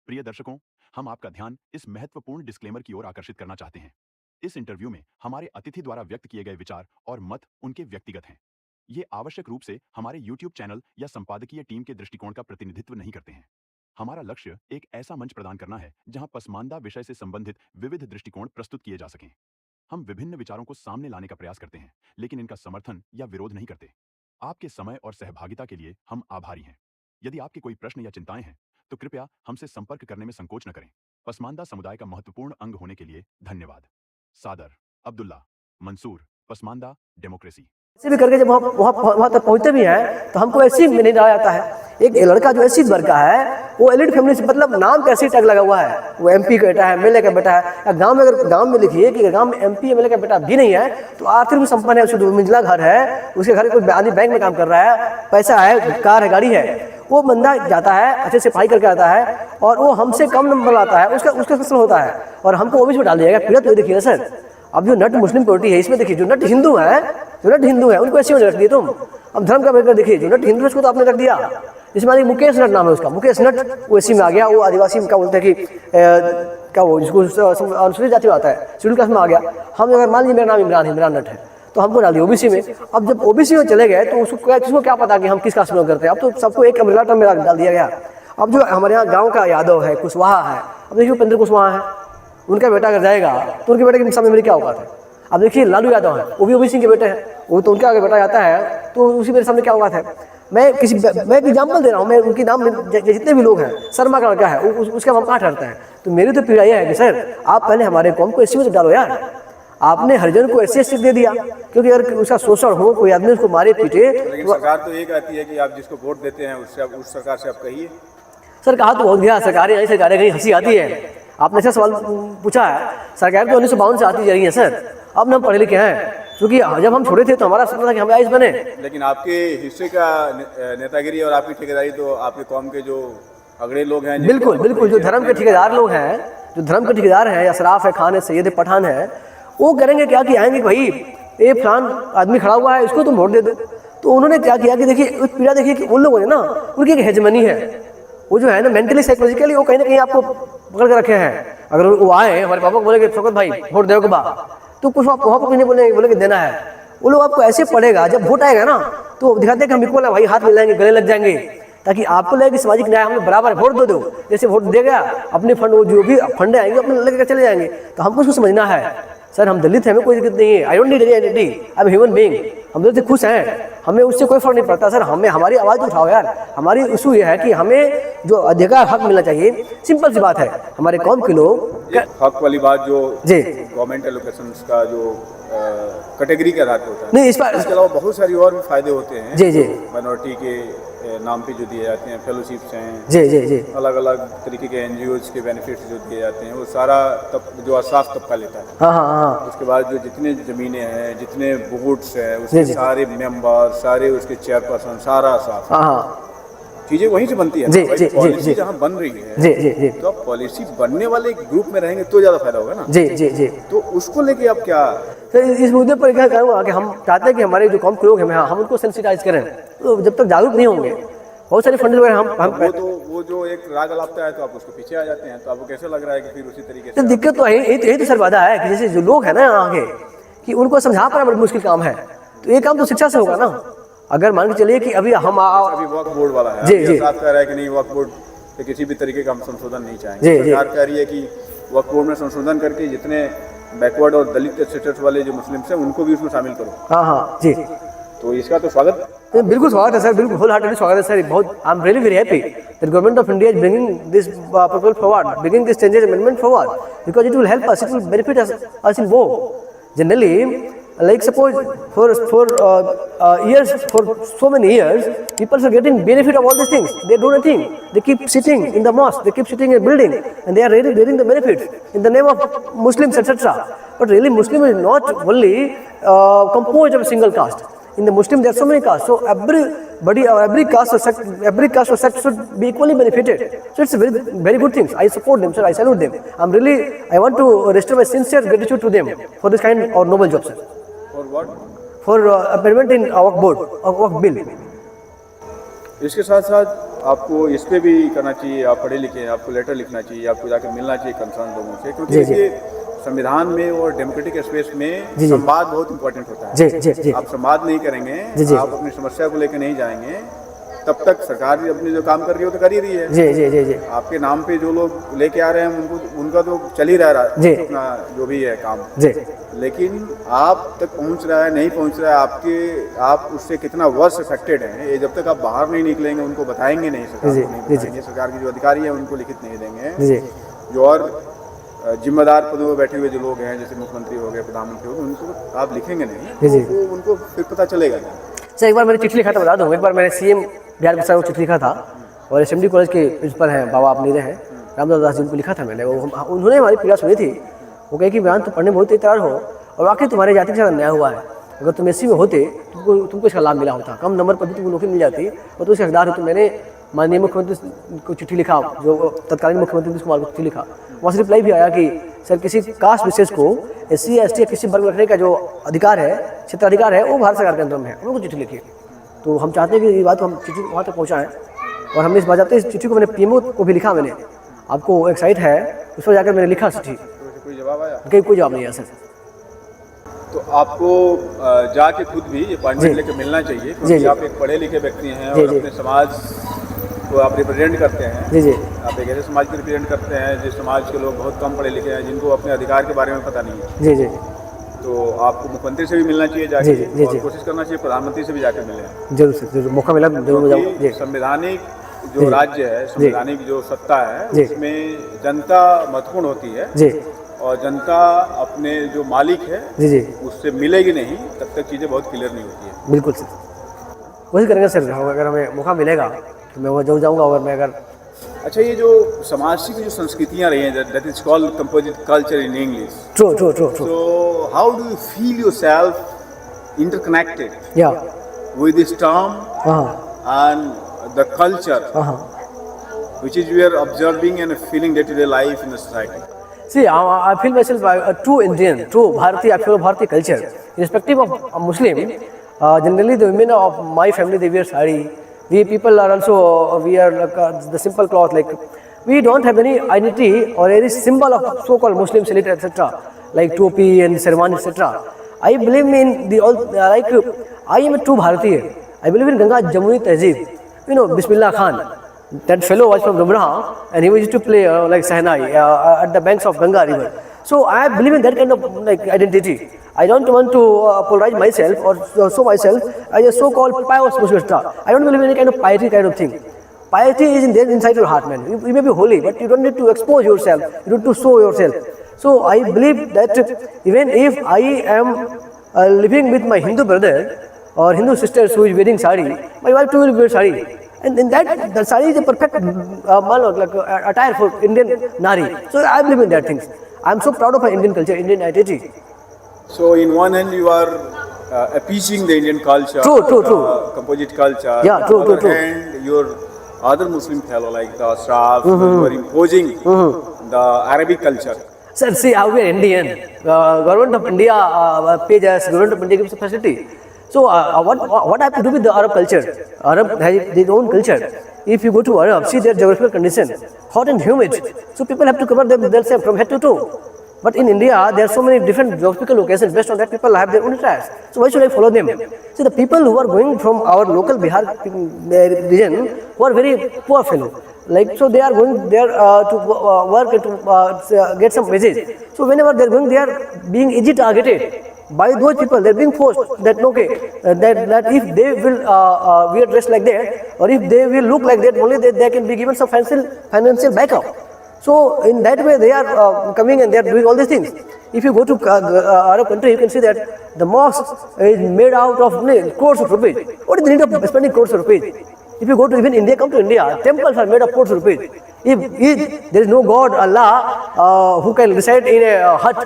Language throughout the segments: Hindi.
प्रिय दर्शकों, हम आपका ध्यान इस महत्वपूर्ण डिस्क्लेमर की ओर आकर्षित करना चाहते हैं। इस इंटरव्यू में हमारे अतिथि द्वारा व्यक्त किए गए विचार और मत उनके व्यक्तिगत हैं। ये आवश्यक रूप से हमारे YouTube चैनल या संपादकीय टीम के दृष्टिकोण का प्रतिनिधित्व नहीं करते हैं। हमारा लक्ष्य एक ऐसा मंच प्रदान करना है जहां पसमानदा विषय से संबंधित विविध दृष्टिकोण प्रस्तुत किए जा सकें। हम विभिन्न विचारों को सामने लाने का प्रयास करते हैं, लेकिन इनका समर्थन या विरोध नहीं करते। आपके समय और सहभागिता के लिए हम आभारी हैं। यदि आपके कोई प्रश्न या चिंताएं हैं, तो कृपया हमसे संपर्क करने में संकोच न करें। पसमानदा समुदाय का महत्वपूर्ण अंग होने के लिए धन्यवाद। सादर अब्दुल्ला मंसूर, पसमानदा डेमोक्रेसी। ऐसे भी करके जब वहाँ तक पहुँचते भी हैं तो हमको ऐसी में नहीं डाला जाता है। एक लड़का जो ऐसी वर्ग का है, वो एलिट फैमिली से, मतलब नाम पे ऐसी टैग लगा हुआ है, वो एमपी का बेटा है, एमएलए का बेटा है। गांव में, अगर गांव में लिखिए कि गांव में एमपी एमएलए का बेटा भी नहीं है तो आर्थिक भी संपन्न है, उसके 2 मंजिला घर है, उसके घर कोई आदमी बैंक में काम कर रहा है, पैसा है, कार है, गाड़ी है, वो बंदा जाता है, अच्छे से पढ़ाई करके आता है और वो हमसे कम नंबर लाता है, उसका फसल होता है और हमको ओबीसी में डाल दिया गया। पीड़ा तो देखिए ना सर, अब जो नट मुस्लिम प्योरिटी है इसमें देखिए, जो नट हिंदू है उनको ऐसे रख दिए तुम। अब धर्म का बेकर देखिए, जो नट हिंदू है उसको तो आपने रख दिया। इसमें मुकेश नट नाम है उसका, मुकेश नट, वो इसी में आ गया। वो आदिवासी में क्या बोलते हैं कि क्या वो जिसको अनुसूचित जाति में आता है, शेड्यूल कास्ट में आ गया। हम अगर मान लीजिए मेरा नाम इमरान नट है तो हमको डाल दिया ओबीसी में। अब जब ओबीसी में चले गए तो उसको क्या पता कि हम किस कास्ट में करते हैं। अब तो सबको एक अम्ब्रेला टर्म में डाल दिया गया। अब जो हमारे यहाँ गाँव का यादव है, कुशवाहा है, अब देखिए उपेंद्र कुशवाहा है, उनका बेटा अगर जाएगा तो उनके बेटे के सामने मेरी क्या औकात है। अब देखिए लालू यादव है, वो भी ओबीसी के बेटे हैं, वो तो उनका अगर बेटा जाता है तो उसी मेरे सामने क्या औकात है। मैं एक एग्जाम्पल दे रहा हूँ, मैं उनके नाम जितने भी लोग हैं, शर्मा का लड़का है, उसका हम कहाँ ठहरते हैं। तो मेरी तो पीड़ा यह है कि सर आप पहले हमारे कौम को एससी में डालो यार। आपने हरिजन को एससी दे दिया क्योंकि अगर उसका शोषण हो, कोई आदमी उसको मारे पीटे। लेकिन सरकार तो ये कहती है कि आप जिसको वोट देते हैं उससे उस सरकार से आप कहिए। सर कहा तो बहुत गया, सरकारें यही सरकारें कहीं हंसी आती है। आपने ऐसा सवाल पूछा है, सरकार तो 1952 से आती जा रही है सर। अब हम पढ़े लिखे हैं, क्योंकि जब हम छोटे थे तो हमारा सपना था कि हम आईएएस बने। लेकिन आपके हिस्से का नेतागिरी और आपकी ठेकेदारी तो आपके कौम के जो अगड़े लोग हैं, बिल्कुल बिल्कुल, जो धर्म के ठेकेदार लोग हैं, जो धर्म के ठेकेदार हैं, अशराफ है, खान है, सैयद है, पठान है, वो करेंगे क्या कि आएंगे भाई ये फलान आदमी खड़ा हुआ है, इसको तुम वोट दे दो। तो उन्होंने क्या किया कि देखिए उस पीड़ा देखिए कि उन लोगों ने ना, उनकी एक हेजमनी है, वो जो है ना मेंटली साइकोलॉजिकली वो कहीं ना कहीं आपको पकड़ के रखे हैं। अगर वो आए हमारे पापा को बोले कि शौकत भाई वोट दो बा, तो कुछ वहाँ पर नहीं बोले कि देना है। वो लोग आपको ऐसे पड़ेगा, जब वोट आएगा ना तो दिखाते हैं कि हम इक्वल है भाई, हाथ मिलाएंगे, गले लग जाएंगे, ताकि आपको लगे कि सामाजिक न्याय हमें बराबर वोट दो। जैसे वोट दे गया, अपने फंड, वो जो भी फंड आएंगे अपने लेकर चले जाएंगे। तो हमको उसको समझना है सर, हम दलित हैं, हमें कोई दिक्कत नहीं है, I don't need identity, I am human being. हम दलित से खुश हैं, हमें उससे कोई फर्क नहीं पड़ता सर। हमें हमारी आवाज़ उठाओ यार। हमारी इशू ये है कि हमें जो अधिकार हक मिलना चाहिए, सिंपल सी बात है। हमारे कौम के लोग हक वाली बात जो जी गवर्नमेंट एलोकेशंस का जो कैटेगरी के आधार पर होता है, नहीं, इस पर इसके अलावा बहुत सारी और भी फायदे होते हैं जी जी, माइनॉरिटी के नाम पे जो दिए जाते हैं, फेलोशिप्स हैं, जी जी जी, अलग अलग तरीके के एनजीओज के बेनिफिट्स जो दिए जाते हैं, वो सारा जो अशराफ तबका लेता है। हाँ हाँ हाँ। उसके बाद जो जितने ज़मीनें हैं, जितने बोर्ड्स हैं, उसके सारे मेंबर, सारे उसके चेयरपर्सन, सारा अशराफ। हाँ हाँ, चीज़ें वहीं से बनती है। जी जी जी पॉलिसी जी, जहाँ बन रही है जी जी जी, तो आप पॉलिसी बनने वाले ग्रुप में रहेंगे तो ज़्यादा फायदा होगा ना। जी जी जी। तो उसको लेके आप क्या तो इस मुद्दे पर क्या कहूँगा कि हम चाहते हैं कि हमारे जो कौम के लोग हैं हम उनको सेंसिटाइज करें। तो जब तक जागरूक नहीं होंगे, बहुत सारे फंड वगैरह हम वो जो एक राग लापता है तो आप उसको पीछे आ जाते हैं। तो आपको कैसे लग रहा है कि फिर उसी तरीके तो से दिक्कत तो यही तो सर बाधा है कि जैसे जो लोग हैं ना आगे, कि उनको समझा पाना बड़ा मुश्किल काम है। तो ये काम तो शिक्षा से होगा ना। अगर मान के चलिए कि अभी हम अभी वक्फ बोर्ड वाला है, जी जी, साफ कह रहा है कि नहीं वक्फ बोर्ड पे किसी भी तरीके का हम संशोधन नहीं चाहेंगे। सरकार कह रही है कि वक्फ बोर्ड में संशोधन करके जितने बैकवर्ड और दलित स्टेटस वाले जो मुस्लिम्स हैं उनको भी उसमें शामिल करो। हाँ हाँ जी, तो इसका तो स्वागत, बिल्कुल स्वागत है सर, बिल्कुल होल हार्टेडली स्वागत है सर। बहुत I am really very happy that government of India is bringing this proposal forward, bringing this changes amendment forward, because it will help us, it will benefit us in both. Generally, like suppose for years, for so many years, people are getting benefit of all these things. They do nothing. They keep sitting in the mosque, they keep sitting in a building, and they are really getting the benefits in the name of Muslims, etc. But really, Muslim is not only composed of a single caste. In the Muslim, there are so many castes. So everybody, every caste or sect should be equally benefited. So it's a very good thing. I support them, sir. I salute them. I want to restore my sincere gratitude to them for this kind of noble job, sir. For what? For amendment in our board, of bill. इसके साथ साथ आपको इस पे भी करना चाहिए, आप पढ़े लिखे हैं, आपको लेटर लिखना चाहिए, आपको जाकर मिलना चाहिए कंसर्न लोगों से, क्योंकि देखिए संविधान में और डेमोक्रेटिक स्पेस में संवाद बहुत इंपॉर्टेंट होता है। जी जी जी। आप संवाद नहीं करेंगे, आप अपनी समस्या को लेकर नहीं जाएंगे, तब तक सरकार भी अपनी जो काम कर रही है वो तो कर ही रही है। जी जी जी जी। आपके नाम पे जो लोग लेके आ रहे हैं उनका तो चल ही रहा है अपना जो भी है काम जी, लेकिन आप तक पहुंच रहा है नहीं पहुंच रहा है, आप उससे कितना वर्ष अफेक्टेड हैं, ये जब तक आप बाहर नहीं निकलेंगे, उनको बताएंगे नहीं, सरकार को नहीं बताएंगे, सरकार के जो अधिकारी हैं उनको लिखित नहीं देंगे, जो और जिम्मेदार पदों पर बैठे हुए जो लोग हैं, जैसे मुख्यमंत्री हो गए, प्रधानमंत्री हो गए, उनको आप लिखेंगे नहीं तो उनको फिर पता चलेगा नहीं। सर एक बार मैंने चिट्ठी लिखा था, बता दूँ, एक बार मैंने सीएम बिहार प्रसाद को चिट्ठी लिखा था, और एसएमडी कॉलेज के प्रिंसिपल हैं बाबा अपनीरे हैं रामदास दास जी, उनको लिखा था मैंने। उन्होंने हमारी पीड़ा सुनी थी। वो कहे कि बयान तो पढ़ने में बहुत तैयार हो, और वाकई तुम्हारे जाति के साथ अन्याय हुआ है। अगर तुम एससी में होते तुमको इसका लाभ मिला होता, कम नंबर पर भी तुमको नौकरी मिल जाती और तुम इसके हकदार हो। तो मैंने माननीय मुख्यमंत्री को चिट्ठी लिखा, जो तत्कालीन मुख्यमंत्री नीतीश कुमार को चिट्ठी लिखा। वहाँ से रिप्लाई भी आया कि सर किसी कास्ट विशेष को एससी एसटी या किसी वर्ग रखने का जो अधिकार है, क्षेत्राधिकार है, वो भारत सरकार के अंदर में है। उनको चिट्ठी लिखी। तो हम चाहते हैं कि ये बात को हम चिट्ठी वहाँ तक पहुँचाएँ, और हमने इस बात इस चिट्ठी को मैंने पीएमओ को भी लिखा। मैंने आपको एक साइट है, उस पर जाकर मैंने लिखा चिट्ठी, कोई जवाब आया? कोई जवाब नहीं आया सर। तो आपको जाके खुद भी ये अपॉइंटमेंट लेके मिलना चाहिए, क्योंकि आप एक पढ़े लिखे व्यक्ति हैं और अपने समाज को आप रिप्रेजेंट करते हैं। जी जी। आप एक ऐसे समाज को रिप्रेजेंट करते हैं जिस समाज के लोग बहुत कम पढ़े लिखे हैं, जिनको अपने अधिकार के बारे में पता नहीं है। जी जी। तो आपको मुख्यमंत्री से भी मिलना चाहिए जाके, और कोशिश करना चाहिए प्रधानमंत्री से भी जाके मिले। जरूर जरूर, मौका मिला जरूर जाऊंगा। संवैधानिक जो राज्य है, संवैधानिक जो सत्ता है, उसमें जनता महत्वपूर्ण होती है जी, और जनता अपने जो मालिक है जी जी उससे मिलेगी नहीं तब तक चीज़ें बहुत क्लियर नहीं होती है। बिल्कुल सर, कोशिश करेंगे सर, अगर हमें मौका मिलेगा तो मैं वो जरूर जाऊँगा। अगर मैं अगर अच्छा, ये जो समाज की जो संस्कृतियाँ रही हैं, that is called composite culture in English. True true true true. So how do you feel yourself interconnected with this term and the culture which is we are observing and feeling day-to-day life in the society? See, I feel myself a true Indian, true Bharati. I feel Bharati culture. Irrespective of a Muslim, generally the women of my family, they wear sari. We people are also wear like, the simple cloth. Like we don't have any identity or any symbol of so-called Muslim elite, etc. Like topi and sherwani, etc. I believe in the all like I am a true Bharati. I believe in Ganga Jamuni Tehzeeb. You know, Bismillah Khan. That fellow was from Gumrah, and he used to play like Sahnai at the banks of Ganga river. So I believe in that kind of like identity. I don't want to polarize myself or show myself as a so-called pious Muslim star. I don't believe in any kind of piety kind of thing. Piety is in there inside your heart, man. You may be holy, but you don't need to expose yourself. You don't need to show yourself. So I believe that even if I am living with my Hindu brother or Hindu sister who is wearing sari, my wife too will wear sari. And in that, the sari is a perfect attire for Indian Nari. So I believe in that things. I am so proud of my Indian culture, Indian identity. So in one hand you are appeasing the Indian culture, true. Composite culture. Yeah, true. On the other hand, your other Muslim fellow like the Ashraf, you are imposing the Arabic culture. Sir, see how we are Indian. Government of India pays us, government of India gives us facility. So what I have to do with the Arab culture? Arab has their own culture. If you go to Arab, see their geographical condition, hot and humid. So people have to cover themselves from head to toe. But in India, there are so many different geographical locations. Based on that, people have their own attires. So why should I follow them? See, the people who are going from our local Bihar region, who are very poor fellow, like so they are going there to work and to get some wages. So whenever they are going, they are being easily targeted by those people. They are being forced that okay, that if they will wear dress like that, or if they will look like that, only they can be given some financial backup. So in that way they are coming and they are doing all these things. If you go to Arab country, you can see that the mosque is made out of crores of rupees. What is the need of spending crores of rupees? If you go to even India, come to India, temples are made of crores of rupees. If there is no God, Allah, who can reside in a hut,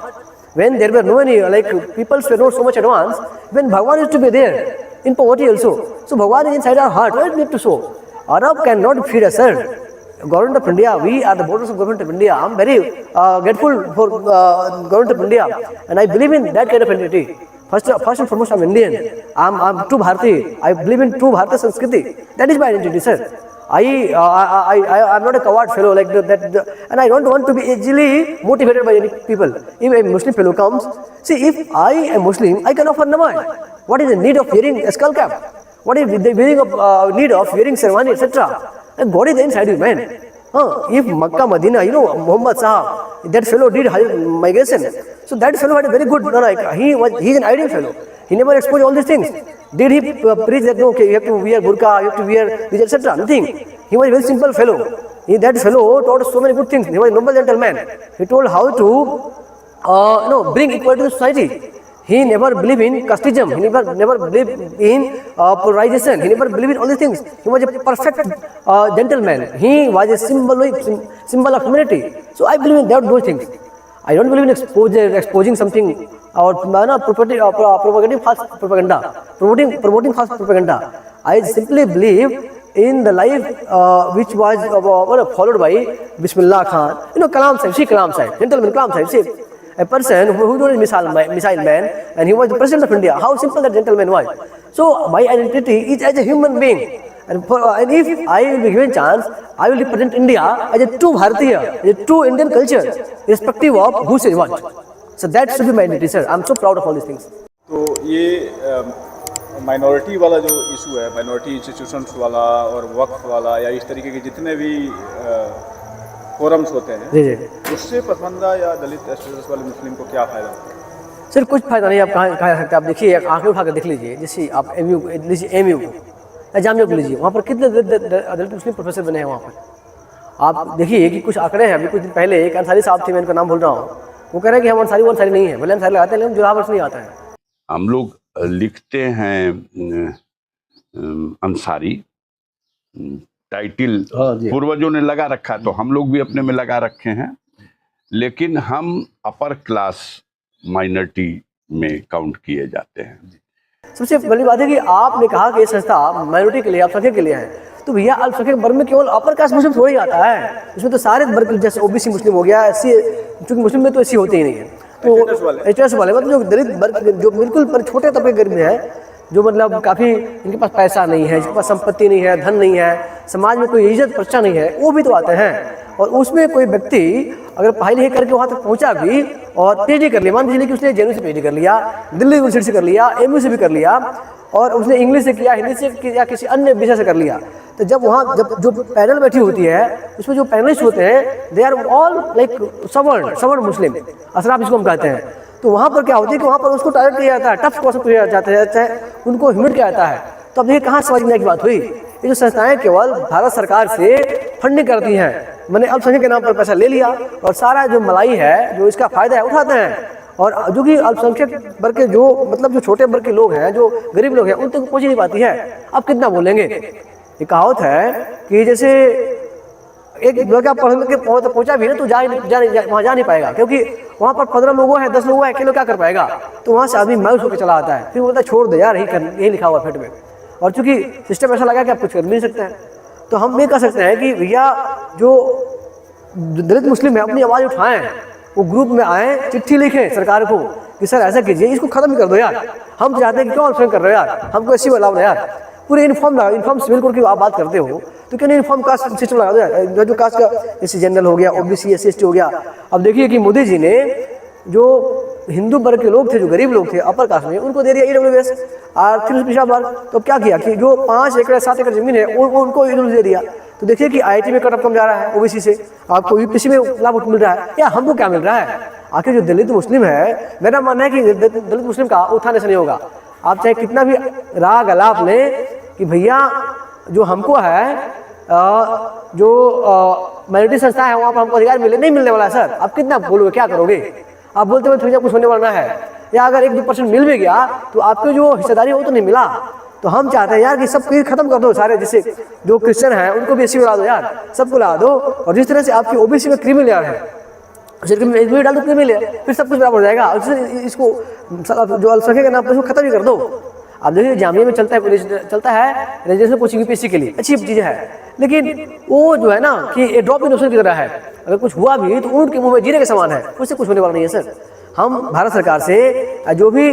when there were no any, like people were not so much advanced, when Bhagwan used to be there, in poverty also. So Bhagwan is inside our heart, what do we need to show? Arab cannot feed us, sir. Government of India, we are the borders of Government of India. I am very grateful for Government of India, and I believe in that kind of identity. First and foremost, I am Indian. I am true Bharati. I believe in true Bharati Sanskriti. That is my identity, sir. I'm not a coward fellow like that, and I don't want to be easily motivated by any people. If a Muslim fellow comes, see, if I am Muslim, I can offer namaz. What is the need of wearing a skull cap? What is the need of wearing sherwani, etc.? And God is inside you, man. If Makkah, Medina, Muhammad Sahab, that fellow did migration. So that fellow had a very good, he's an ideal fellow. He never exposed all these things. Did he preach that, no, okay, you have to wear burqa, you have to wear this, etc.? Nothing. He was a very simple fellow. That fellow taught us so many good things. He was a noble gentleman. He told how to bring equality to society. He never believed in casteism. He never believed in polarization. He never believed in all these things. He was a perfect gentleman. He was a symbol of humanity. So I believe in those things. I don't believe in exposing something or propagating false propaganda, promoting false propaganda. I simply believe in the life which was followed by Bismillah Khan. Kalam Sahib, see Kalam Sahib, gentleman Kalam Sahib, see. A person who was a missile man, and he was the president of India. How simple that gentleman was. So my identity is as a human being, and if I will be given chance, I will represent India as a true Bharatiya, as a true Indian culture, irrespective of who says what. So that should be my identity, sir. I am so proud of all these things. तो ये माइनॉरिटी वाला जो इशू है, माइनॉरिटी इंस्टीट्यूशंस वाला और वक्फ वाला या इस तरीके के जितने भी फोरम्स होते हैं, जी जी, उससे पसमानदा या दलित स्टेटस वाले मुस्लिम को क्या फ़ायदा होता है? सर कुछ फायदा नहीं, आप कहाँ सकते। आप देखिए, आंखें उठा कर देख लीजिए, जैसे आप एमयू को या जामिया को लीजिए, वहाँ पर कितने दलित मुस्लिम प्रोफेसर बने हैं। वहाँ पर आप देखिए कि कुछ आंकड़े हैं। अभी कुछ दिन पहले एक अंसारी साहब थे, मैं उनका नाम भूल रहा हूँ, वो कह रहे हैं कि हम अंसारी नहीं है, भले अंसारी लगाते हैं लेकिन जुरावर्स नहीं आता है। हम लोग लिखते हैं अंसारी, टाइटल पूर्वजों ने लगा रखा है तो हम लोग भी अपने में लगा रखे हैं, लेकिन हम अपर क्लास माइनॉरिटी में काउंट किए जाते हैं। सबसे बड़ी बात है कि आपने कहा कि ये संस्था माइनॉरिटी के लिए, अल्पसंख्यक के लिए है, तो भैया अल्पसंख्यक वर्ग में केवल अपर कास्ट मुस्लिम थोड़ी आता है, इसमें तो सारे वर्ग, जैसे ओबीसी मुस्लिम हो गया, एससी, क्योंकि मुस्लिम में तो एससी होते ही नहीं है, तो स्टेटस वाले मतलब जो दलित वर्ग, जो बिल्कुल छोटे तबके गरीब में है, जो मतलब काफ़ी इनके पास पैसा नहीं है, जिनके पास संपत्ति नहीं है, धन नहीं है, समाज में कोई इज्जत प्रतिष्ठा नहीं है, वो भी तो आते हैं। और उसमें कोई व्यक्ति अगर पढ़ाई लिखाई करके वहाँ तक पहुँचा भी और पीएचडी कर लिया, मान लीजिए कि उसने जेएनयू से पीएचडी कर लिया, दिल्ली यूनिवर्सिटी से कर लिया, एमयू से भी कर लिया, और उसने इंग्लिश से किया, हिंदी से किया, किसी अन्य विषय से कर लिया, तो जब वहाँ जो पैनल बैठी होती है, उसमें जो पैनलिस्ट होते हैं, दे आर ऑल लाइक सवर्ण मुस्लिम, असराफ जिसको हम कहते हैं, तो वहाँ पर क्या होती है कि वहाँ पर उसको टारगेट किया जाता है, टफ क्वेश्चन किया जाता है, उनको ह्यूमिलेट किया जाता है। तो अब देखिए कहाँ समझने की बात हुई। ये जो संस्थाएं केवल भारत सरकार से फंडिंग करती हैं, मैंने अल्पसंख्यक के नाम पर पैसा ले लिया और सारा जो मलाई है, जो इसका फायदा है, उठाते हैं। और जो कि अल्पसंख्यक वर्ग के जो छोटे वर्ग के लोग हैं, जो गरीब लोग हैं, उन तक पहुँच नहीं पाती है। अब कितना बोलेंगे। ये कहावत है कि जैसे एक लड़का पढ़ने के पहुंचा भी ना, तो वहाँ जा नहीं पाएगा, क्योंकि वहाँ पर 15 लोगों हैं, 10 लोगों हैं, अकेले क्या कर पाएगा। तो वहाँ से आदमी मायूस होकर चला आता है, फिर बोलता है छोड़ दे यार, यही लिखा हुआ फेट में। और चूंकि सिस्टम ऐसा लगा कि आप कुछ कर भी नहीं सकते हैं, तो हम ये कह सकते हैं कि भैया जो दलित मुस्लिम है, अपनी आवाज़ उठाएं, वो ग्रुप में आए, चिट्ठी लिखें सरकार को कि सर ऐसा कीजिए, इसको खत्म कर दो यार, हम चाहते हैं कि क्यों अल्पसंख्यक कर रहे हो यार, हमको ऐसी अलाउ नहीं यार, पूरे इन्फॉर्म सिविल कोड की आप बात करते हो, तो क्यों नहीं इन्फॉर्म कास्ट सिस्टम लगा दो यार, जो कास्ट का एससी जनरल हो गया, ओबीसी एससी एसटी हो गया। अब देखिए कि मोदी जी ने जो हिंदू वर्ग के लोग थे, जो गरीब लोग थे अपर कास्ट में, उनको दे दिया ईडब्ल्यूएस आर्थिक पिछड़ा वर्ग। तो क्या किया कि जो 5 एकड़ 7 एकड़ जमीन है उनको ईडब्ल्यूएस दे दिया। तो देखिए कि आईआईटी में कटअप कम जा रहा है ओबीसी से, आपको यूपीएससी में लाभ मिल रहा है, या हमको क्या मिल रहा है। आखिर जो दलित मुस्लिम है, मेरा मानना है कि दलित मुस्लिम का उत्थान ऐसा नहीं होगा। आप चाहे कितना भी राग अलाप लें कि भैया जो हमको है, जो माइनॉरिटी संस्था है, वहाँ पर हमको अधिकार मिले, नहीं मिलने वाला है सर। आप कितना बोलोगे, क्या करोगे। आप बोलते हुए थोड़ी कुछ होने वाला है, या अगर 1-2% मिल भी गया तो आपकी जो हिस्सेदारी है वो तो नहीं मिला। तो हम चाहते हैं यार कि सब कुछ खत्म कर दो, सारे जैसे जो क्रिश्चियन हैं उनको भी एससी ला दो यार, सबको ला दो। और जिस तरह से आपकी ओबीसी में क्रीमी लेयर है, उसमें डाल दो क्रीमी लेयर, फिर सब कुछ बराबर हो जाएगा। और इसको जो अल्पसंख्यक के नाम पर इसको खत्म ही कर दो। आप देखिए जामिया में चलता है रेजिडेंशियल कोचिंग यूपीएससी के लिए, अच्छी चीज़ है, लेकिन वो जो है ना कि ये ड्रॉप इन ऑप्शन की तरह है, अगर कुछ हुआ भी तो ऊँट के मुंह में जीरे के समान है, उससे कुछ होने वाला नहीं है सर। हम भारत सरकार से जो भी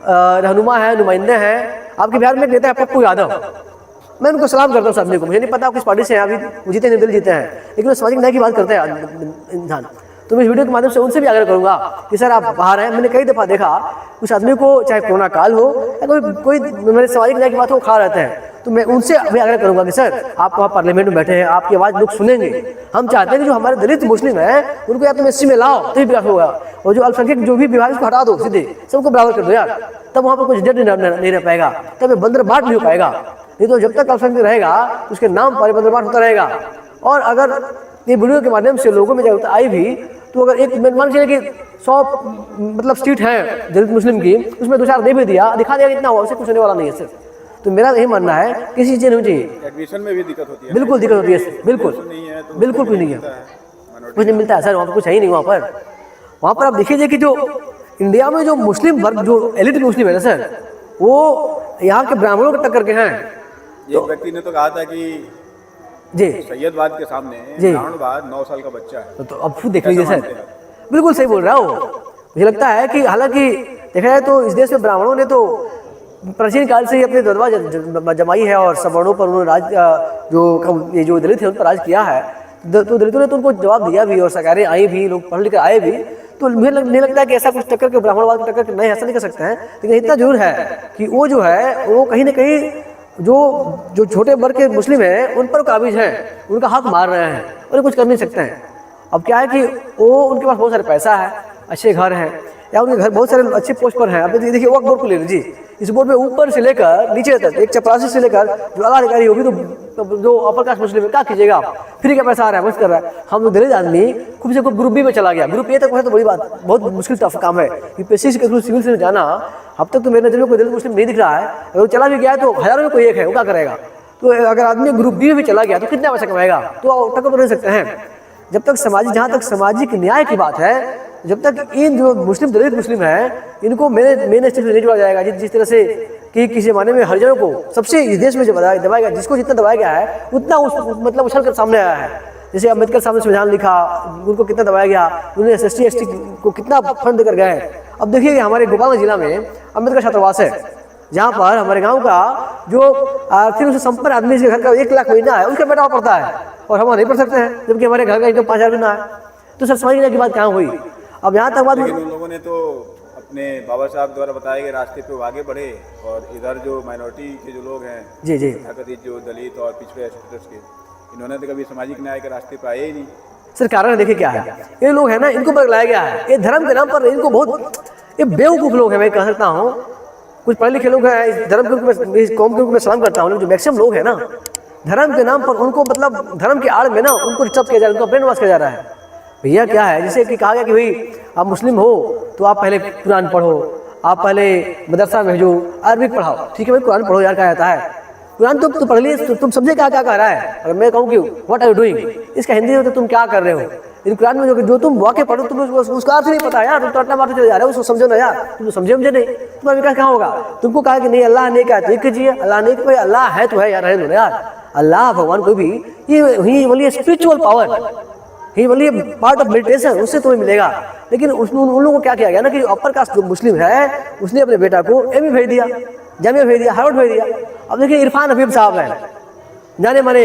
रहनुमा है, नुमाइंदे हैं, आपके बिहार में एक नेता है पप्पू यादव, मैं उनको सलाम करता हूँ सब आदमी को, मुझे नहीं पता किस पार्टी से हैं, अभी जीते नहीं दिल जीते हैं, लेकिन वो सामाजिक न्याय की बात करते हैं इंसान। तो मैं इस वीडियो के माध्यम से उनसे भी आग्रह करूंगा कि सर आप बाहर हैं, मैंने कई दफ़ा देखा कुछ आदमी को चाहे कोरोना काल हो या कोई मेरे सामाजिक न्याय की बात हो खा रहते हैं, तो मैं उनसे भी आग्रह करूंगा कि सर आप वहाँ पार्लियामेंट में बैठे हैं, आपकी आवाज़ लोग सुनेंगे। हम चाहते हैं कि जो हमारे दलित मुस्लिम हैं उनको या तुम एससी में लाओ तभी विकास होगा, और जो अल्पसंख्यक जो भी विभाग उसको हटा दो, सीधे सबको बराबर कर दो यार, तब वहाँ पर कुछ झंझट नहीं रह पाएगा, तब बंदरबाट नहीं हो पाएगा। नहीं तो जब तक अल्पसंख्यक रहेगा उसके नाम पर बंदरबाट होता रहेगा। और अगर ये वीडियो के माध्यम से लोगों में जागरूकता आई भी, तो अगर एक मान चलिए कि 100 मतलब सीट है दलित मुस्लिम की, उसमें 2-4 दे भी दिया, दिखा दिया कितना हुआ, उससे कुछ होने वाला नहीं है सर। तो मेरा यही मानना है किसी चीज़ नहीं होनी चाहिए, एडमिशन में भी दिक्कत होती है, बिल्कुल दिक्कत होती है, बिल्कुल बिल्कुल कुछ नहीं है, कुछ नहीं मिलता है सर, वहाँ पर कुछ है ही नहीं। वहाँ पर आप देखिए कि जो इंडिया में जो मुस्लिम वर्ग जो एलिट मुस्लिम है ना सर, वो यहाँ के ब्राह्मणों को टक्कर के हैं। एक व्यक्ति ने तो कहा था कि जी सैयदवाद के सामने ब्राह्मणवाद 9 साल का बच्चा है, तो अब खुद देख लीजिए सर, बिल्कुल सही बोल रहा हूँ। मुझे लगता है कि हालांकि देखा जाए तो इस देश में ब्राह्मणों ने तो प्राचीन काल से ही अपनी दरबार जमाई है और सवर्णों पर उन्होंने राज जो दलित है उन पर राज किया है, तो दलितों ने तो उनको जवाब दिया भी और सरकारें आई भी, लोग पढ़ लिख कर आए भी। तो मुझे नहीं लगता है कि ऐसा कुछ टक्कर के ब्राह्मणवाद की टक्कर के नहीं, ऐसा नहीं कर सकते हैं, लेकिन इतना जरूर है कि वो जो है वो कहीं ना कहीं जो छोटे वर्ग के मुस्लिम हैं उन पर काबिज हैं, उनका हक मार रहे हैं और कुछ कर नहीं सकते हैं। अब क्या है कि वो उनके पास बहुत सारे पैसा है, अच्छे घर हैं, या उनके घर बहुत सारे अच्छे पोस्ट पर हैं। अब देखिए वक्फ बोर्ड को ले लीजिए, इस बोर्ड में ऊपर से लेकर नीचे तक एक चपरासी से लेकर जो आला अधिकारी होगी, तो जो अपर कास्ट मुस्लिम है क्या कीजिएगा आप, फ्री का पैसा आ रहा है, बस कर रहा है। हम लोग दलित आदमी खूब से खूब ग्रुप बी में चला गया, ग्रुप ए तक पहुंचे तो बड़ी बात, बहुत मुश्किल टफ काम है। यूपीएससी के थ्रू सिविल से जाना, अब तक तो मेरे नजर में कोई दलित मुस्लिम नहीं दिख रहा है, अगर चला भी गया है तो हजारों में कोई एक है, वो क्या करेगा। तो अगर आदमी ग्रुप बी में भी चला गया तो कितना पैसा कमाएगा, तो टक्कर तो नहीं सकते हैं। जब तक जहाँ तक सामाजिक न्याय की बात है, जब तक इन जो मुस्लिम दलित मुस्लिम हैं इनको मेन स्टेज में नहीं जोड़ा जाएगा, जिस तरह से कि किसी ज़माने में हरिजनों को सबसे इस देश में जो दबाया गया, जिसको जितना दबाया गया है उतना मतलब उछल कर सामने आया है। जैसे अम्बेडकर साहब ने संविधान लिखा, उनको कितना दबाया गया, उन्होंने SC ST को कितना फंड देकर गए। अब देखिए हमारे गोपालगंज जिला में अम्बेडकर छात्रावास है, जहाँ पर हमारे गाँव का जो आर्थिक रूप से संपन्न आदमी जिसके घर का 1 लाख महीना है, उसका बेटा पढ़ता है और हम नहीं पढ़ सकते हैं, जबकि हमारे घर का इनकम 5,000 महीना है। तो सर समझने की बात कहाँ हुई। अब यहाँ तक बात, लेकिन उन लोगों ने तो अपने बाबा साहब द्वारा बताए गए रास्ते पे आगे बढ़े, और इधर जो माइनॉरिटी के जो लोग हैं, जी जी जो दलित और पिछड़े स्टेटस के, इन्होंने तो कभी सामाजिक न्याय के रास्ते पे आए ही नहीं। सर कारण देखिए क्या है, ये लोग है ना, इनको पर लाया गया है, ये धर्म के नाम पर इनको बहुत, ये बेवकूफ़ लोग हैं, मैं कह सकता हूँ। कुछ पढ़े लिखे लोग हैं, इस धर्म के इस कौम के रूप में सलाम करता हूँ, जो मैक्सिमम लोग हैं ना, धर्म के नाम पर उनको मतलब धर्म के आड़ में ना उनको डिस्टर्ब किया जा रहा है, उनको ब्रेन वॉश किया जा रहा है। भैया क्या है, जैसे कि कहा गया कि भाई आप मुस्लिम हो तो आप पहले कुरान पढ़ो, आप पहले मदरसा में भेजो, अरबिक पढ़ाओ, ठीक है भाई कुरान पढ़ो यार, क्या आता है कुरान तो पढ़ लिए, तुम समझे क्या क्या कह रहा है। अगर मैं कहूँ कि व्हाट आर यू डूइंग, इसका हिंदी में तो तुम क्या कर रहे हो, लेकिन कुरान में जो तुम वाक्य पढ़ो तुम उसका अर्थ नहीं पता यार, तुम तो अट्टा मारते चले जा रहे हो, उसको समझो ना यार, तुम समझे मुझे नहीं, तुम्हारा विकास कहाँ होगा। तुमको कहा कि नहीं अल्लाह ने कहा तो कीजिए, अल्लाह ने भाई अल्लाह है तो है यार, रहने दो यार, अल्लाह भगवान कोई भी ये बोलिए स्पिरिचुअल पावर, ही बोलिए पार्ट ऑफ मेडिटेशन, उससे तुम्हें मिलेगा। लेकिन उन लोगों को क्या किया गया ना कि अपर कास्ट जो मुस्लिम है उसने अपने बेटा को MA भेज दिया, जामिया भेज दिया, हार्वर्ड भेज दिया। अब देखिए इरफान हबीब साहब हैं, जाने माने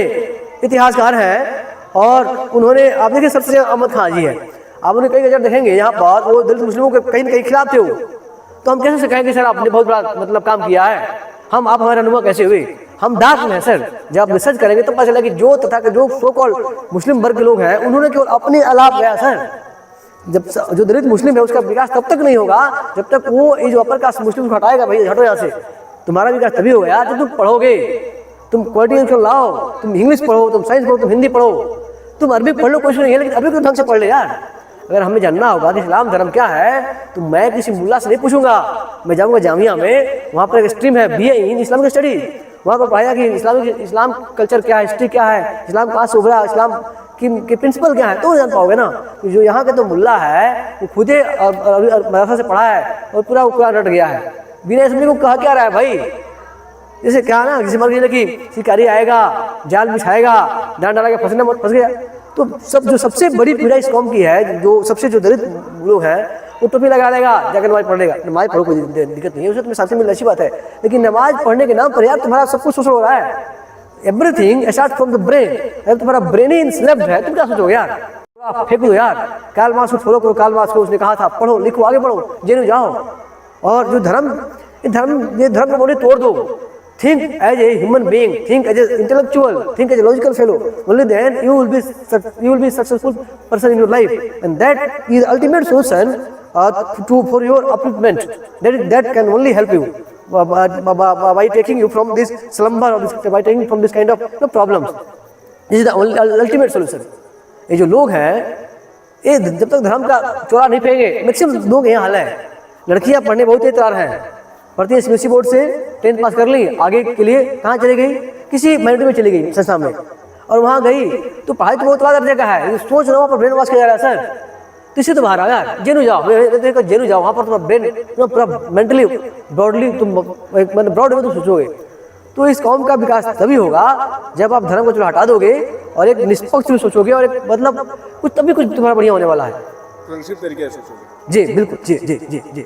इतिहासकार हैं, और उन्होंने आप देखिए सबसे अहमद खान जी है, आप उन्हें कई नजर देखेंगे यहाँ पर वो दलित मुस्लिमों के कहीं न कहीं खिलाफ थे वो। तो हम कैसे कहेंगे सर आपने बहुत बड़ा मतलब काम किया है, हम आप हमारे अनुभव कैसे हुए, हम डार्क में हैं सर। जब आप रिसर्च करेंगे तो पता चला कि जो तथा जो सो कॉल्ड मुस्लिम वर्ग के लोग हैं उन्होंने केवल अपने अलाप गया सर। जब जो दलित मुस्लिम है उसका विकास तब तक नहीं होगा जब तक वो ये जो अपर कास्ट मुस्लिम को हटाएगा, भाई हटो यहाँ से, तुम्हारा विकास तभी होगा यार जब तुम पढ़ोगे, तुम क्वालिटी लाओ, तुम इंग्लिश पढ़ो, तुम साइंस पढ़ो, तुम हिंदी पढ़ो, तुम अरबी पढ़ लो, कुछ नहीं है, लेकिन अरबी को ढंग से पढ़ ले यार। अगर हमें जानना होगा कि इस्लाम धर्म क्या है तो मैं किसी मुल्ला से नहीं पूछूंगा, मैं जाऊंगा जामिया में, वहाँ पर एक स्ट्रीम है BA इन इस्लामिक स्टडी, वहाँ पर पढ़ाया कि इस्लाम कल्चर क्या है, हिस्ट्री क्या है, इस्लाम कहाँ से उभरा, इस्लाम के प्रिंसिपल क्या है, तो जान पाओगे ना। जो यहाँ का तो मुल्ला है वो खुद ही मदरसा से पढ़ा है और पूरा कुरान रट गया है, बिना इसमें को कहा क्या रहा है भाई। जैसे क्या ना, जैसे मान लीजिए कि शिकारी आएगा, जाल बिछाएगा, डांड डाला के फंसने मत फंस गया। तो जो सबसे बड़ी पीड़ा इस कौम की है, जो दलित लोग हैं, वो टोपी लगा लेगा, जाकर नमाज पढ़ लेगा। नमाज पढ़ो कोई दिक्कत नहीं है, उसे तुम्हें शांति मिलने अच्छी बात है, लेकिन नमाज पढ़ने के नाम पर यार तुम्हारा सब कुछ शोषण हो रहा है। Everything start from the brain. अगर तुम्हारा ब्रेन ही इंस्लेप्ड है तुम क्या सोचोगे यार, आप फेंक दो यार, कार्ल मार्क्स को फॉलो करो, कार्ल मार्क्स को उसने कहा था पढ़ो लिखो आगे बढ़ो, जेल जाओ। और जो धर्म को बोले तोड़ दो। Think as a human being, think as a intellectual, think as a logical fellow, only then you will be successful person in your life, and that is the ultimate solution for your upliftment. That can only help you by taking you from this slumber, or by taking from this kind of problems. This is the ultimate solution. ये जो लोग हैं ये जब तक धर्म का चोरा नहीं फेंकेंगे, मैक्सिमम लोग यहाँ हाल है, लड़कियां पढ़ने बहुत ही तैयार हैं, पढ़ती है सीबीएसई बोर्ड से 10th पास कर ली, आगे के लिए कहाँ चली गई, किसी माइनॉरिटी में चली गई संस्था में, और वहाँ गई तो पढ़ाई तो बहुत दर्जे का है, सोच रहा हूँ पर ब्रेन वॉश किया जा रहा है सर, तो इससे तो बाहर आ यार, जेनू जाओ, जेनू जाओ, वहाँ पर तुम्हारा ब्रेन पूरा मेंटली ब्रॉडली तुम मतलब ब्रॉड में तुम सोचोगे। तो इस कौम का विकास तभी होगा जब आप धर्म को चलो हटा दोगे और एक निष्पक्ष भी सोचोगे, और एक मतलब कुछ तभी कुछ तुम्हारा बढ़िया होने वाला है, तरीके से सोचोगे। जी बिल्कुल, जी जी जी जी।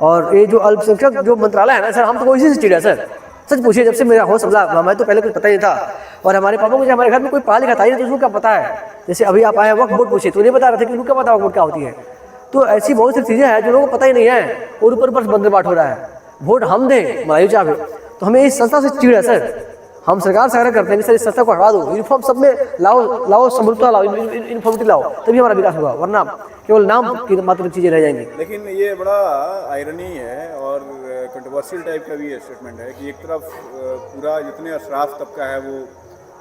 और ये जो अल्पसंख्यक जो मंत्रालय है ना सर, हम तो इसी से चिढ़ा सर, सच पूछिए, जब से मेरा होश संभला, हमें तो पहले कुछ पता ही नहीं था, और हमारे पापा को जब हमारे घर में कोई पढ़ा लिखा था ही नहीं, तो उसको क्या पता है। जैसे अभी आप आए वक्त बोर्ड पूछिए तो नहीं बता रहे थे कि उनको क्या पता वक्त बोर्ड क्या होती है। तो ऐसी बहुत सी चीज़ें हैं जो लोगों को पता ही नहीं है, और ऊपर बंदर बाट हो रहा है, वोट हम दें मलाई चाहे। तो हमें इस संस्था से चिड़ है सर, हम सरकार से आग्रह करते हैं कि सर इस संस्था को हटा दो, यूनिफॉर्म सब में लाओ समरूपता लाओ, यूनिफॉर्मिटी लाओ, तभी हमारा विकास होगा, वरना केवल नाम की मात्र चीज़ें रह जाएंगी। लेकिन ये बड़ा आयरनी है और कंट्रोवर्शियल टाइप का भी स्टेटमेंट है कि एक तरफ पूरा जितने अशराफ तबका है वो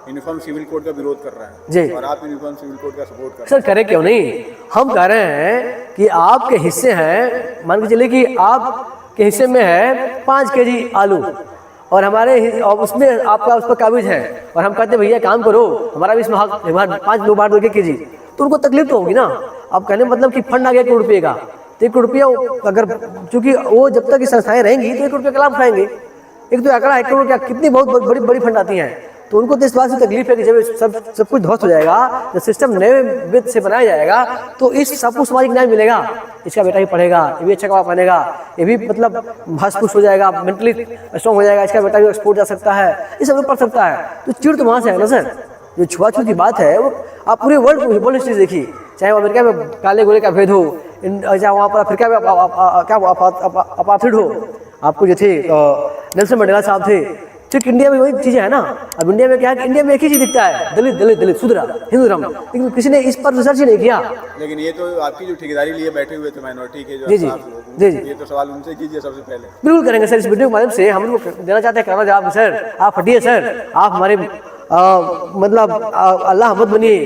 यूनिफॉर्म सिविल कोड का विरोध कर रहा है जी, और आप यूनिफॉर्म सिविल कोड का सपोर्ट कर रहे हैं। सर करें क्यों नहीं, हम कह रहे हैं कि आपके हिस्से हैं, मान के चलिए कि आपके हिस्से में है 5 kg आलू, और हमारे और उसमें आपका उस पर काबिज है, और हम कहते हैं भैया काम करो, हमारा भी इसमें हक 5 लोग बांट दो 1 kg, तो उनको तकलीफ तो होगी ना। आप कहने मतलब कि फंड आ गया 1 करोड़ रुपये का, तो 1 करोड़ रुपया अगर, चूंकि वो जब तक ये संस्थाएं रहेंगी तो 1 करोड़ रुपये का लाभ उठाएंगे। एक तो आंकड़ा 1 करोड़ क्या, कितनी बहुत बड़ी फंड आती हैं, तो उनको तो इस बात से तकलीफ है कि जब सब कुछ ध्वस्त हो जाएगा, जब सिस्टम नए वित्त से बनाया जाएगा, तो इस सबको सामाजिक न्याय मिलेगा, इसका बेटा ही पढ़ेगा, ये भी अच्छा कमा बनेगा, ये भी मतलब भाषपुष हो जाएगा, मेंटली स्ट्रॉन्ग हो जाएगा, इसका बेटा भी एक्सपोर्ट जा सकता है, ये सब पढ़ सकता है। तो चिड़ तो वहाँ से है ना सर। जो छुआछूत की बात है वो आप पूरे वर्ल्ड हिस्ट्री देखिए, चाहे वो अमेरिका में काले गोरे का भेद हो, चाहे वहाँ पर अफ्रीका में क्या अपार्थिड हो, आपको जो थे नेल्सन मंडेला साहब थे, ठीक इंडिया में वही चीज़ें है ना। अब इंडिया में क्या है कि इंडिया में एक ही चीज़ दिखता है, दलित दलित दलित शूद्र हिंदू धर्म, लेकिन किसी ने इस पर रिसर्च ही नहीं किया। लेकिन ये तो आपकी जो ठेकेदारी लिए बैठे हुए थे माइनॉरिटी के जो जी जी जी जी, ये तो सवाल उनसे कीजिए सबसे पहले। बिल्कुल करेंगे सर, इस वीडियो के माध्यम से हम लोग देना चाहते हैं करना जवाब सर, आप हटिए सर, आप हमारे मतलब अल्लाह अहमद बनिए।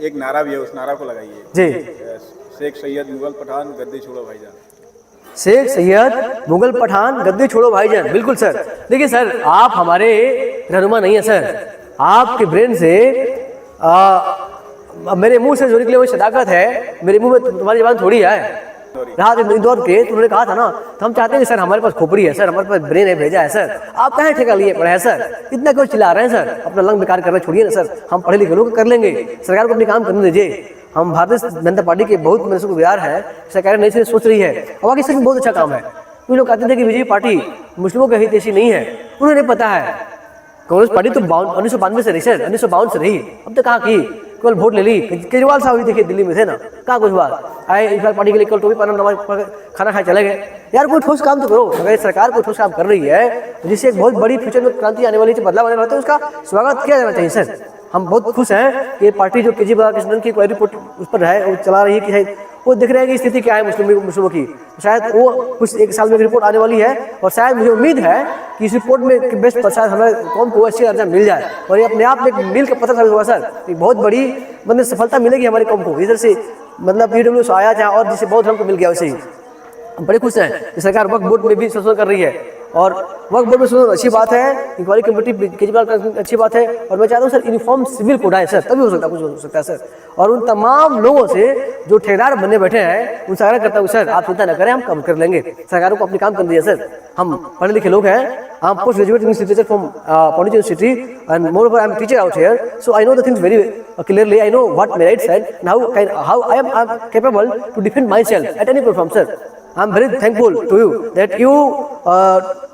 एक नारा भी है, उस नारा को लगाइए जी, शेख सैयद मुगल पठान गद्दी छोड़ो भाईजान। शेख सैयद मुगल पठान गद्दी छोड़ो भाईजान, बिल्कुल सर। देखिए सर, आप हमारे रहनुमा नहीं है सर, आपके ब्रेन से मेरे मुंह से जो निकले हुई सदाकत है, मेरे मुंह में तुम्हारी जबान थोड़ी है। रात इंदौर के तुमने कहा था ना, तो हम चाहते हैं कि सर हमारे पास खोपड़ी है सर, हमारे पास ब्रेन है, भेजा है सर, आप कहाँ ठेका लिए पड़े हैं सर, इतना क्यों चिल्ला रहे हैं सर, अपना लंग बेकार करना छोड़िए ना सर, हम पढ़े लिखे लोग कर लेंगे, सरकार को अपनी काम करने दीजिए। हम भारतीय जनता पार्टी के बहुत मेरे को प्यार है, सरकार नई से सोच रही है, और बाकी सर बहुत अच्छा काम है। कुछ लोग कहते थे कि बीजेपी पार्टी मुस्लिमों के हितैषी नहीं है, उन्हें नहीं पता है, कांग्रेस पार्टी तो 1992 से रही सर, 1952 से रही, अब तक कहाँ की, केवल वोट ले ली। केजरीवाल साहब भी देखिए दिल्ली में थे ना, कहाँ कुछ हुआ, आए इस पार्टी के लिए केवल टोपी पहना खाना खाए चले गए। यार कोई ठोस काम तो करो, अगर सरकार कोई ठोस काम कर रही है जिससे एक बहुत बड़ी फ्यूचर में क्रांति आने वाली है, बदलाव आने वाला है, उसका स्वागत किया जाना चाहिए सर। हम बहुत खुश हैं कि पार्टी जो केजरीवाल कृष्णन की कोई रिपोर्ट उस पर है, वो चला रही है कि वो देख रहे हैं कि स्थिति क्या है मुस्लिमों की, शायद वो कुछ 1 साल में एक रिपोर्ट आने वाली है, और शायद मुझे उम्मीद है कि इस रिपोर्ट में बेस्ट प्रसाद हमें कौन को अच्छी दर्जा मिल जाए, और ये अपने आप में एक मील का पत्थर साबित होगा सर, एक बहुत बड़ी मतलब सफलता मिलेगी हमारी कौम को। इधर से मतलब PWS आया जहाँ, और जिससे बहुत हमको मिल गया, वैसे ही हम बड़े खुश हैं कि सरकार वक्फ बोर्ड में भी संशोधन कर रही है, और वक्फ बोर्ड में संशोधन अच्छी बात है, इंक्वायरी कमेटी केजरीवाल का अच्छी बात है, और मैं चाहता हूँ सर यूनिफॉर्म सिविल कोड आए सर, तभी हो सकता कुछ हो सकता है सर। और उन तमाम लोगों से जो ठेकेदार बनने बैठे हैं उनसे आग्रह करता हूँ सर, आप चिंता न करें, हम कम कर लेंगे, सरकारों को अपनी काम करनी है सर, हम पढ़े लिखे लोग हैं, I'm post graduate English literature from Pondicherry University, and moreover I'm a teacher out here, so I know the things very clearly. I know what my rights are and how I am capable to defend myself at any platform, sir. I'm very thankful to you that you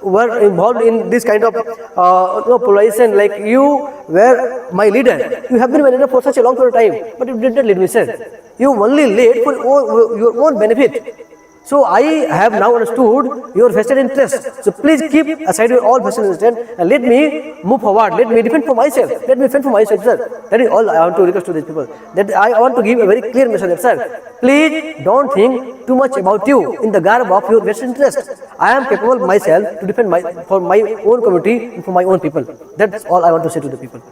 were involved in this kind of polarization. Like you were my leader. You have been my leader for such a long period of time, but you did not lead me, sir. You only led for your own benefit. So I have now understood your vested interest. So please keep aside your all vested interest and let me move forward. Let me defend for myself. Let me defend for myself, sir. That is all I want to request to these people. That I want to give a very clear message, sir. Please don't think too much about you in the garb of your vested interest. I am capable myself to defend for my own community and for my own people. That's all I want to say to the people.